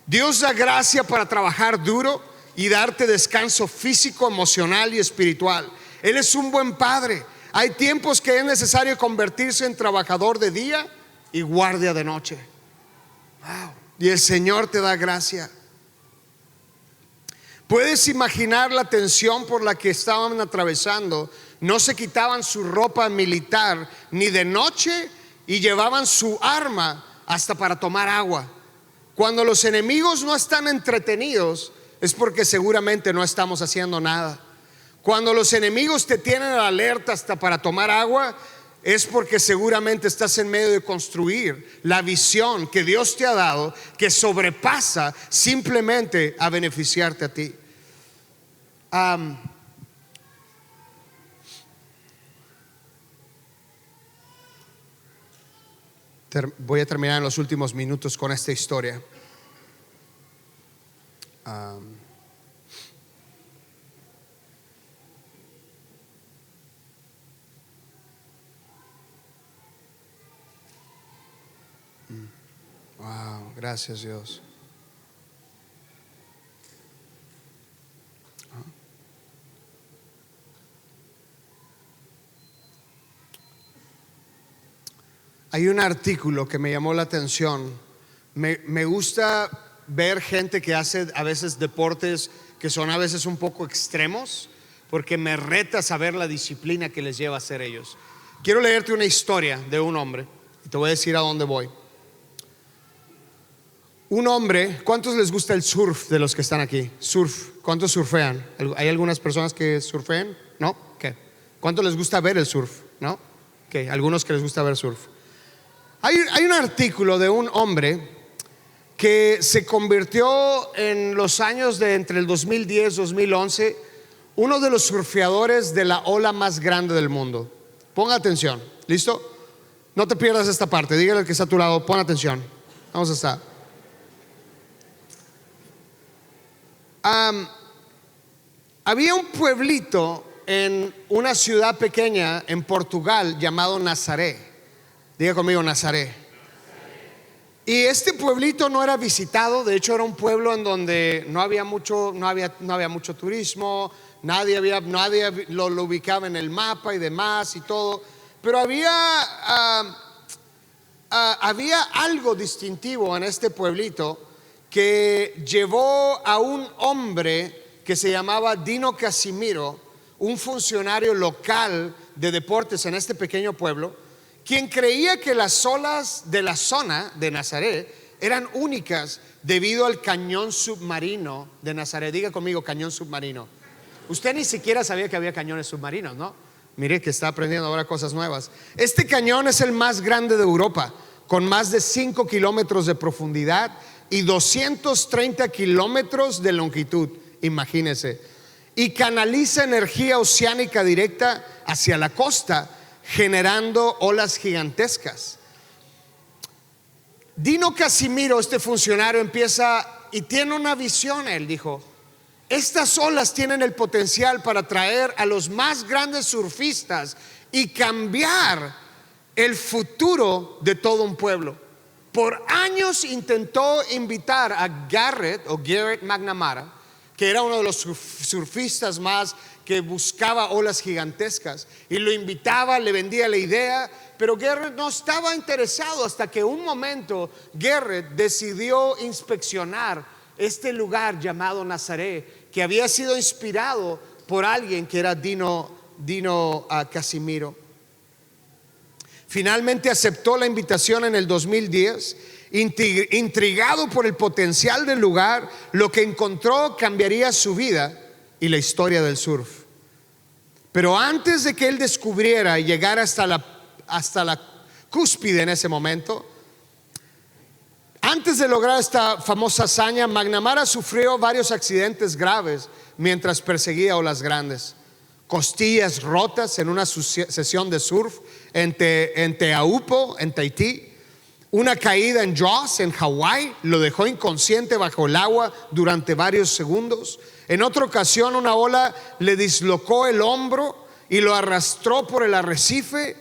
[SPEAKER 1] Dios da gracia para trabajar duro y darte descanso físico, emocional y espiritual. Él es un buen padre. Hay tiempos que es necesario convertirse en trabajador de día y guardia de noche. Wow. Y el Señor te da gracia. Puedes imaginar la tensión por la que estaban atravesando. No se quitaban su ropa militar ni de noche, y llevaban su arma hasta para tomar agua. Cuando los enemigos no están entretenidos, es porque seguramente no estamos haciendo nada. Cuando los enemigos te tienen alerta hasta para tomar agua, es porque seguramente estás en medio de construir la visión que Dios te ha dado, que sobrepasa simplemente a beneficiarte a ti. Voy a terminar en los últimos minutos con esta historia. Wow, gracias Dios. Hay un artículo que me llamó la atención. Me gusta ver gente que hace a veces deportes que son a veces un poco extremos, porque me reta saber la disciplina que les lleva a hacer ellos. Quiero leerte una historia de un hombre y te voy a decir a dónde voy. Un hombre, ¿cuántos les gusta el surf de los que están aquí? Surf, ¿cuántos surfean? ¿Hay algunas personas que surfean? ¿No? ¿Qué? ¿Cuántos les gusta ver el surf? ¿No? ¿Qué? Algunos que les gusta ver surf. Hay un artículo de un hombre que se convirtió en los años de entre el 2010 y 2011 uno de los surfeadores de la ola más grande del mundo. Ponga atención, ¿listo? No te pierdas esta parte. Dígale al que está a tu lado: pon atención. Vamos a estar. Había un pueblito en una ciudad pequeña en Portugal llamado Nazaré. Diga conmigo: Nazaré. Y este pueblito no era visitado. De hecho, era un pueblo en donde no había mucho turismo. Nadie lo ubicaba en el mapa y demás y todo. Pero había algo distintivo en este pueblito que llevó a un hombre que se llamaba Dino Casimiro, un funcionario local de deportes en este pequeño pueblo, quien creía que las olas de la zona de Nazaret eran únicas debido al cañón submarino de Nazaret. Diga conmigo: cañón submarino. Usted ni siquiera sabía que había cañones submarinos, ¿no? Mire que está aprendiendo ahora cosas nuevas. Este cañón es el más grande de Europa, con más de 5 kilómetros de profundidad y 230 kilómetros de longitud. Imagínese. Y canaliza energía oceánica directa hacia la costa, generando olas gigantescas. Dino Casimiro, este funcionario, empieza y tiene una visión. Él dijo: estas olas tienen el potencial para atraer a los más grandes surfistas y cambiar el futuro de todo un pueblo. Por años intentó invitar a Garrett McNamara, que era uno de los surfistas más que buscaba olas gigantescas y lo invitaba, le vendía la idea, pero Garrett no estaba interesado hasta que un momento Garrett decidió inspeccionar este lugar llamado Nazaret, que había sido inspirado por alguien que era Dino Casimiro. Finalmente aceptó la invitación en el 2010. Intrigado por el potencial del lugar, lo que encontró cambiaría su vida y la historia del surf. Pero antes de que él descubriera y llegara hasta la cúspide en ese momento, antes de lograr esta famosa hazaña, McNamara sufrió varios accidentes graves mientras perseguía olas grandes. Costillas rotas en una sesión de surf en Teaupo, en Tahití. Una caída en Jaws, en Hawái, lo dejó inconsciente bajo el agua durante varios segundos. En otra ocasión, una ola le dislocó el hombro y lo arrastró por el arrecife.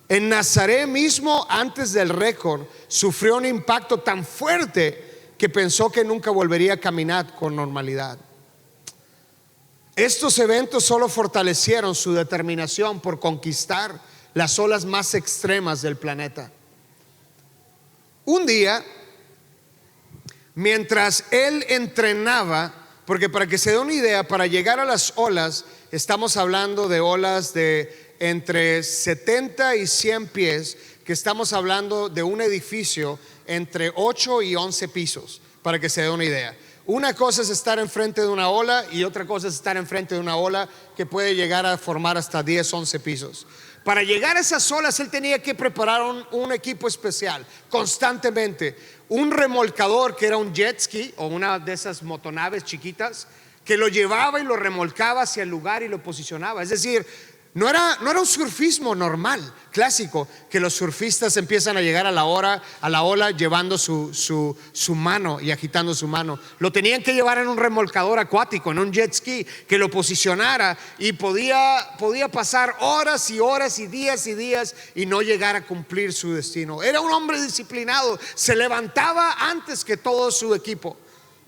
[SPEAKER 1] En Nazaret mismo, antes del récord, sufrió un impacto tan fuerte que pensó que nunca volvería a caminar con normalidad. Estos eventos solo fortalecieron su determinación por conquistar las olas más extremas del planeta. Un día, mientras él entrenaba, porque para que se dé una idea, para llegar a las olas, estamos hablando de olas de entre 70 y 100 pies, que estamos hablando de un edificio entre 8 y 11 pisos, para que se dé una idea. Una cosa es estar enfrente de una ola y otra cosa es estar enfrente de una ola que puede llegar a formar hasta 10, 11 pisos. Para llegar a esas olas él tenía que preparar un equipo especial constantemente. Un remolcador que era un jet ski o una de esas motonaves chiquitas que lo llevaba y lo remolcaba hacia el lugar y lo posicionaba. Es decir, no era un surfismo normal, clásico, que los surfistas empiezan a llegar a la ola llevando su mano y agitando su mano. Lo tenían que llevar en un remolcador acuático, en un jet ski, que lo posicionara y podía pasar horas y horas y días y no llegar a cumplir su destino. Era un hombre disciplinado, se levantaba antes que todo su equipo.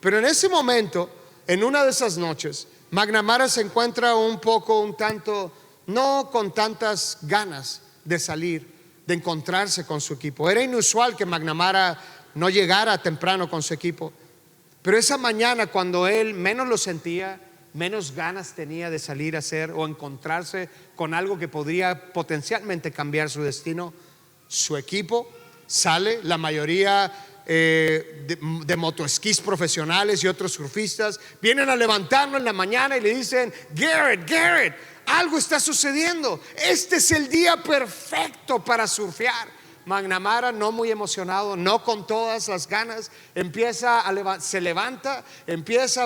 [SPEAKER 1] Pero en ese momento, en una de esas noches, McNamara se encuentra un tanto no con tantas ganas de salir, de encontrarse con su equipo. Era inusual que McNamara no llegara temprano con su equipo, pero esa mañana, cuando él menos lo sentía, menos ganas tenía de salir a hacer o encontrarse con algo que podría potencialmente cambiar su destino, su equipo sale, la mayoría de motoesquís profesionales y otros surfistas vienen a levantarlo en la mañana y le dicen: Garrett, algo está sucediendo, este es el día perfecto para surfear. McNamara, no muy emocionado, no con todas las ganas, se levanta,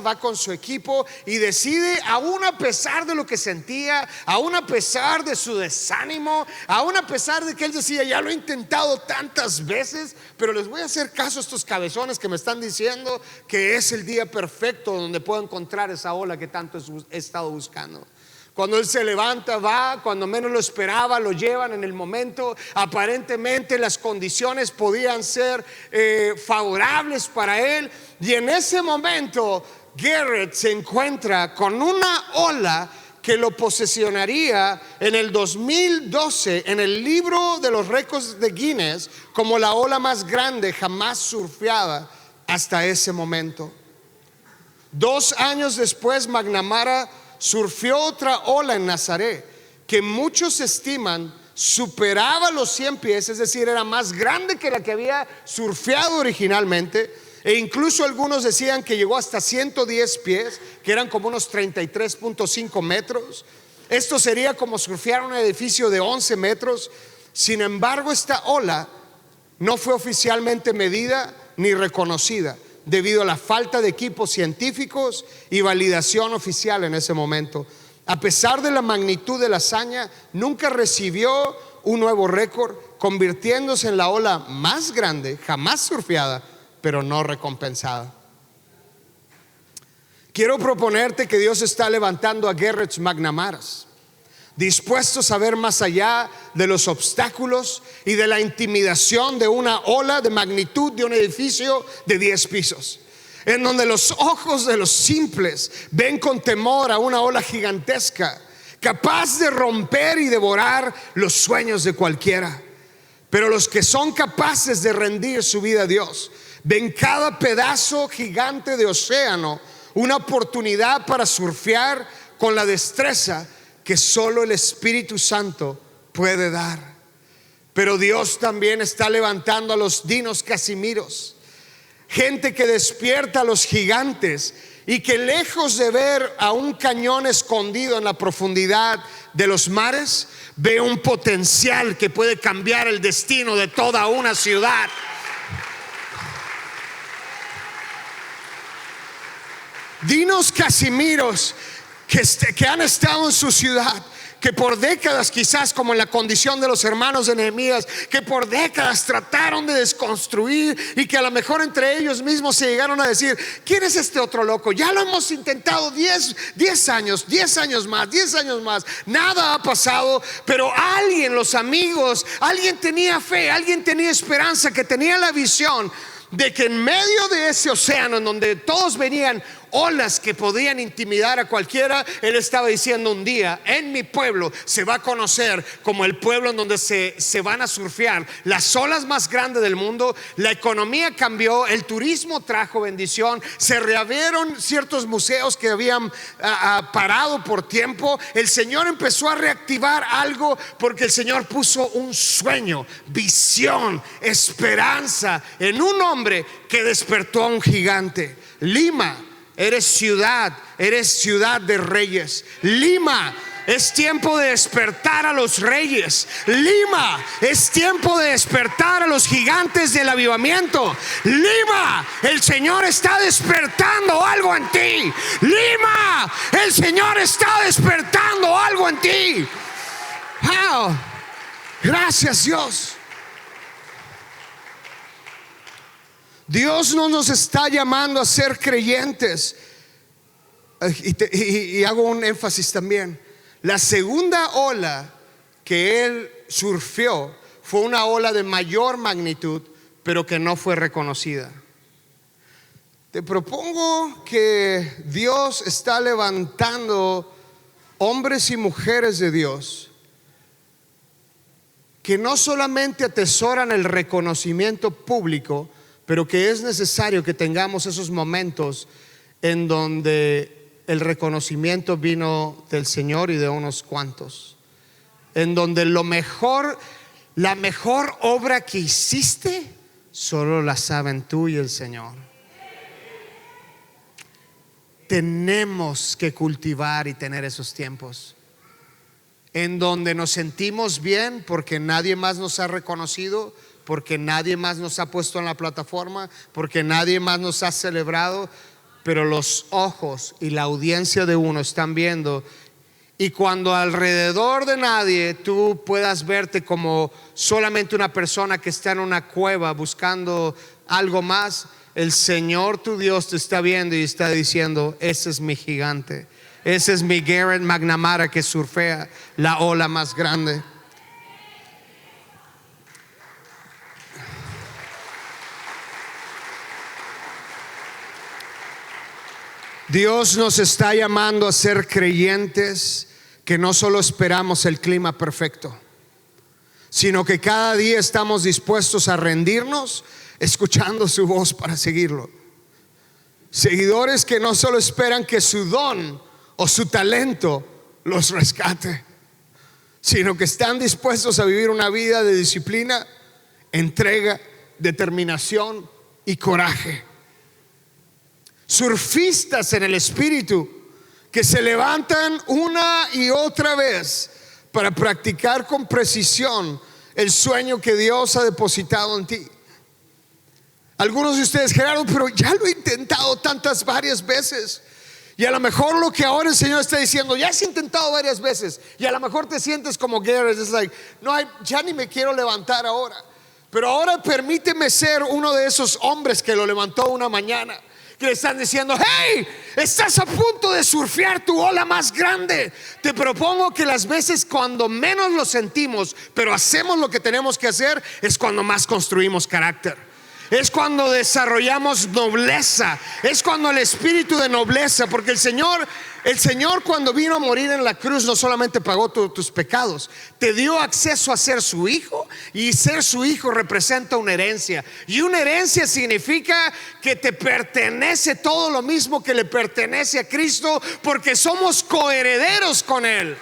[SPEAKER 1] va con su equipo y decide, aún a pesar de lo que sentía, aún a pesar de su desánimo, aún a pesar de que él decía: ya lo he intentado tantas veces, pero les voy a hacer caso a estos cabezones que me están diciendo que es el día perfecto donde puedo encontrar esa ola que tanto he estado buscando. Cuando él se levanta, va, cuando menos lo esperaba, lo llevan en el momento. Aparentemente las condiciones podían ser favorables para él. Y en ese momento Garrett se encuentra con una ola que lo posicionaría en el 2012 en el libro de los récords de Guinness como la ola más grande jamás surfeada hasta ese momento. 2 años después, McNamara surfeó otra ola en Nazaret que muchos estiman superaba los 100 pies, es decir, era más grande que la que había surfeado originalmente, e incluso algunos decían que llegó hasta 110 pies, que eran como unos 33.5 metros. Esto sería como surfear un edificio de 11 metros. Sin embargo, esta ola no fue oficialmente medida ni reconocida, debido a la falta de equipos científicos y validación oficial en ese momento. A pesar de la magnitud de la hazaña, nunca recibió un nuevo récord, convirtiéndose en la ola más grande jamás surfeada, pero no recompensada. Quiero proponerte que Dios está levantando a Garrett McNamaras, dispuestos a ver más allá de los obstáculos y de la intimidación de una ola de magnitud de un edificio de 10 pisos, en donde los ojos de los simples ven con temor a una ola gigantesca. capaz de romper y devorar los sueños de cualquiera. Pero los que son capaces de rendir su vida a Dios ven cada pedazo gigante de océano una oportunidad para surfear con la destreza que solo el Espíritu Santo puede dar. Pero Dios también está levantando a los Dinos Casimiros, gente que despierta a los gigantes y que lejos de ver a un cañón escondido en la profundidad de los mares, ve un potencial que puede cambiar el destino de toda una ciudad. Dinos Casimiros que han estado en su ciudad, que por décadas, quizás como en la condición de los hermanos de Nehemías, que por décadas trataron de desconstruir y que a lo mejor entre ellos mismos se llegaron a decir: ¿quién es este otro loco? Ya lo hemos intentado 10 años, 10 años más, 10 años más, nada ha pasado. Pero alguien, los amigos, alguien tenía fe, alguien tenía esperanza, que tenía la visión de que en medio de ese océano en donde todos venían olas que podían intimidar a cualquiera, él estaba diciendo: un día en mi pueblo se va a conocer como el pueblo en donde se van a surfear las olas más grandes del mundo. La economía cambió, el turismo trajo bendición, se reabrieron ciertos museos que habían parado por tiempo. El Señor empezó a reactivar algo porque el Señor puso un sueño, visión, esperanza en un hombre que despertó a un gigante. Lima, eres ciudad de reyes. Lima, es tiempo de despertar a los reyes. Lima, es tiempo de despertar a los gigantes del avivamiento. Lima, el Señor está despertando algo en ti. Lima, el Señor está despertando algo en ti. Wow. Gracias, Dios. Dios no nos está llamando a ser creyentes. Y hago un énfasis también: la segunda ola que él surfeó fue una ola de mayor magnitud, pero que no fue reconocida. Te propongo que Dios está levantando hombres y mujeres de Dios que no solamente atesoran el reconocimiento público, pero que es necesario que tengamos esos momentos en donde el reconocimiento vino del Señor y de unos cuantos, en donde la mejor obra que hiciste solo la saben tú y el Señor. Tenemos que cultivar y tener esos tiempos en donde nos sentimos bien porque nadie más nos ha reconocido, porque nadie más nos ha puesto en la plataforma, porque nadie más nos ha celebrado, pero los ojos y la audiencia de uno están viendo. Y cuando alrededor de nadie tú puedas verte como solamente una persona que está en una cueva buscando algo más, el Señor tu Dios te está viendo y está diciendo: ese es mi gigante, ese es mi Garrett McNamara que surfea la ola más grande. Dios nos está llamando a ser creyentes que no solo esperamos el clima perfecto, sino que cada día estamos dispuestos a rendirnos escuchando su voz para seguirlo. Seguidores que no solo esperan que su don o su talento los rescate, sino que están dispuestos a vivir una vida de disciplina, entrega, determinación y coraje. Surfistas en el espíritu que se levantan una y otra vez para practicar con precisión el sueño que Dios ha depositado en ti. Algunos de ustedes: Gerardo, pero ya lo he intentado varias veces. Y a lo mejor lo que ahora el Señor está diciendo: ya has intentado varias veces. Y a lo mejor te sientes como Garrett, es like, no, ya ni me quiero levantar ahora. Pero ahora permíteme ser uno de esos hombres que lo levantó una mañana, que le están diciendo: hey, estás a punto de surfear tu ola más grande. Te propongo que las veces cuando menos lo sentimos, pero hacemos lo que tenemos que hacer, es cuando más construimos carácter. Es cuando desarrollamos nobleza. Es cuando el espíritu de nobleza, porque el Señor cuando vino a morir en la cruz no solamente pagó tus pecados, te dio acceso a ser su hijo, y ser su hijo representa una herencia. Y una herencia significa que te pertenece todo lo mismo que le pertenece a Cristo, porque somos coherederos con Él.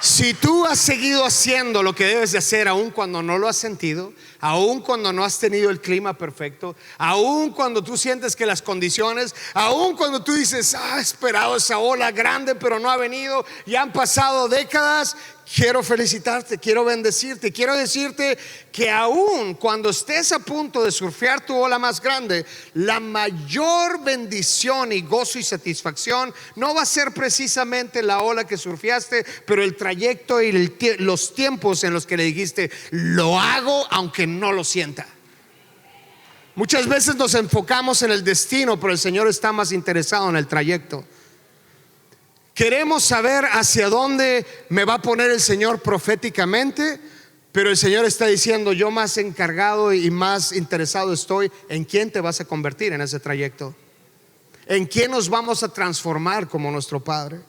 [SPEAKER 1] Si tú has seguido haciendo lo que debes de hacer, aun cuando no lo has sentido, aun cuando no has tenido el clima perfecto, aun cuando tú sientes que las condiciones, aun cuando tú dices, he esperado esa ola grande pero no ha venido, y han pasado décadas, quiero felicitarte, quiero bendecirte, quiero decirte que aun cuando estés a punto de surfear tu ola más grande, la mayor bendición y gozo y satisfacción no va a ser precisamente la ola que surfeaste, pero el trayecto y los tiempos en los que le dijiste, lo hago aunque no lo sienta. Muchas veces nos enfocamos en el destino, pero el Señor está más interesado en el trayecto. Queremos saber hacia dónde me va a poner el Señor proféticamente, pero el Señor está diciendo, yo más encargado y más interesado estoy en quién te vas a convertir en ese trayecto, en quién nos vamos a transformar como nuestro Padre.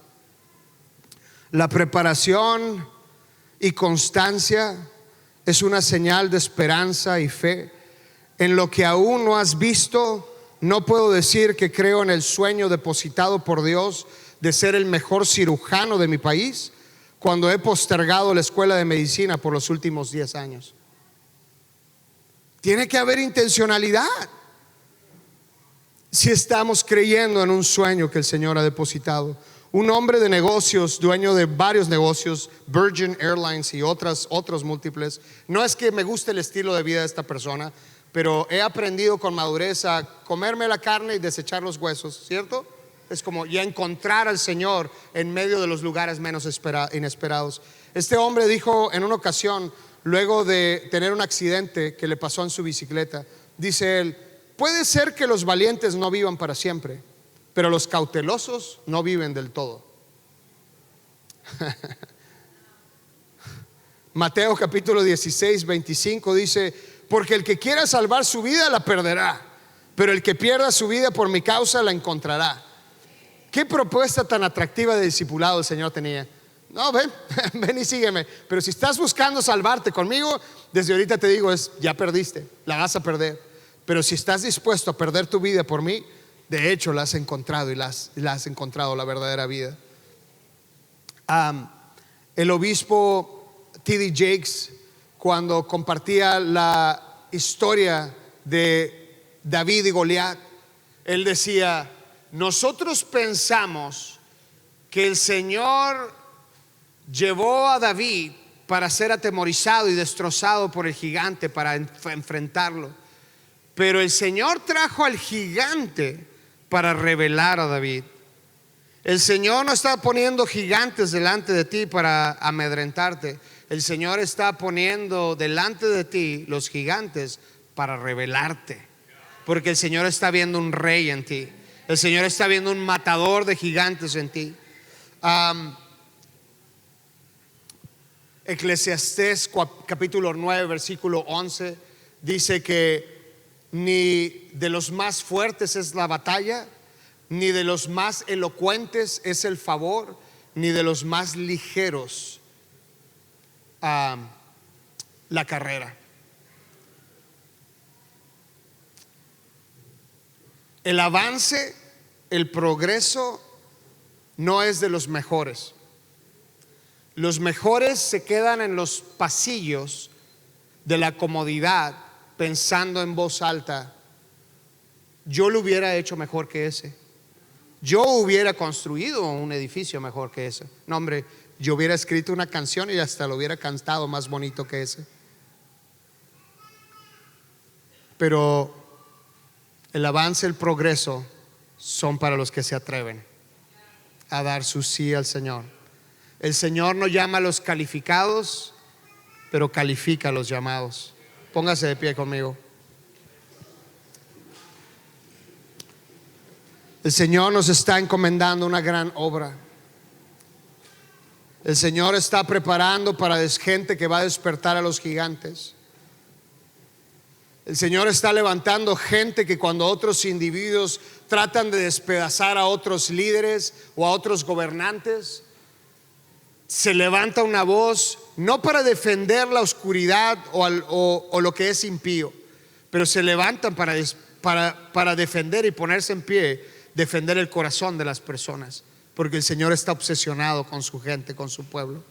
[SPEAKER 1] La preparación y constancia es una señal de esperanza y fe. En lo que aún no has visto, no puedo decir que creo en el sueño depositado por Dios de ser el mejor cirujano de mi país, cuando he postergado la escuela de medicina por los últimos 10 años. Tiene que haber intencionalidad si estamos creyendo en un sueño que el Señor ha depositado. Un hombre de negocios, dueño de varios negocios, Virgin Airlines y otros múltiples. No es que me guste el estilo de vida de esta persona, pero he aprendido con madurez a comerme la carne y desechar los huesos, ¿cierto? Es como ya encontrar al Señor en medio de los lugares menos inesperados. Este hombre dijo en una ocasión, luego de tener un accidente que le pasó en su bicicleta, dice él, puede ser que los valientes no vivan para siempre, pero los cautelosos no viven del todo. Mateo capítulo 16, 25 dice, porque el que quiera salvar su vida la perderá, pero el que pierda su vida por mi causa la encontrará. Qué propuesta tan atractiva de discipulado el Señor tenía. No, ven y sígueme. Pero si estás buscando salvarte conmigo, desde ahorita te digo, ya perdiste, la vas a perder. Pero si estás dispuesto a perder tu vida por mí, de hecho la has encontrado, y la has encontrado la verdadera vida. El obispo T.D. Jakes, cuando compartía la historia de David y Goliat, él decía, nosotros pensamos que el Señor llevó a David para ser atemorizado y destrozado por el gigante, para enfrentarlo, pero el Señor trajo al gigante para revelar a David. El Señor no está poniendo gigantes delante de ti para amedrentarte. El Señor está poniendo delante de ti los gigantes para revelarte, porque el Señor está viendo un rey en ti. El Señor está viendo un matador de gigantes en ti. Eclesiastés capítulo 9 versículo 11 dice que ni de los más fuertes es la batalla, ni de los más elocuentes es el favor, ni de los más ligeros la carrera. El avance, el progreso no es de los mejores. Los mejores se quedan en los pasillos de la comodidad pensando en voz alta, yo lo hubiera hecho mejor que ese, yo hubiera construido un edificio mejor que ese. No, hombre, yo hubiera escrito una canción y hasta lo hubiera cantado más bonito que ese. Pero el avance, el progreso son para los que se atreven a dar su sí al Señor. El Señor no llama a los calificados, pero califica a los llamados. Póngase de pie conmigo. El Señor nos está encomendando una gran obra. El Señor está preparando para gente que va a despertar a los gigantes. El Señor está levantando gente que cuando otros individuos tratan de despedazar a otros líderes o a otros gobernantes, se levanta una voz no para defender la oscuridad o lo que es impío, pero se levantan para defender y ponerse en pie, defender el corazón de las personas, porque el Señor está obsesionado con su gente, con su pueblo.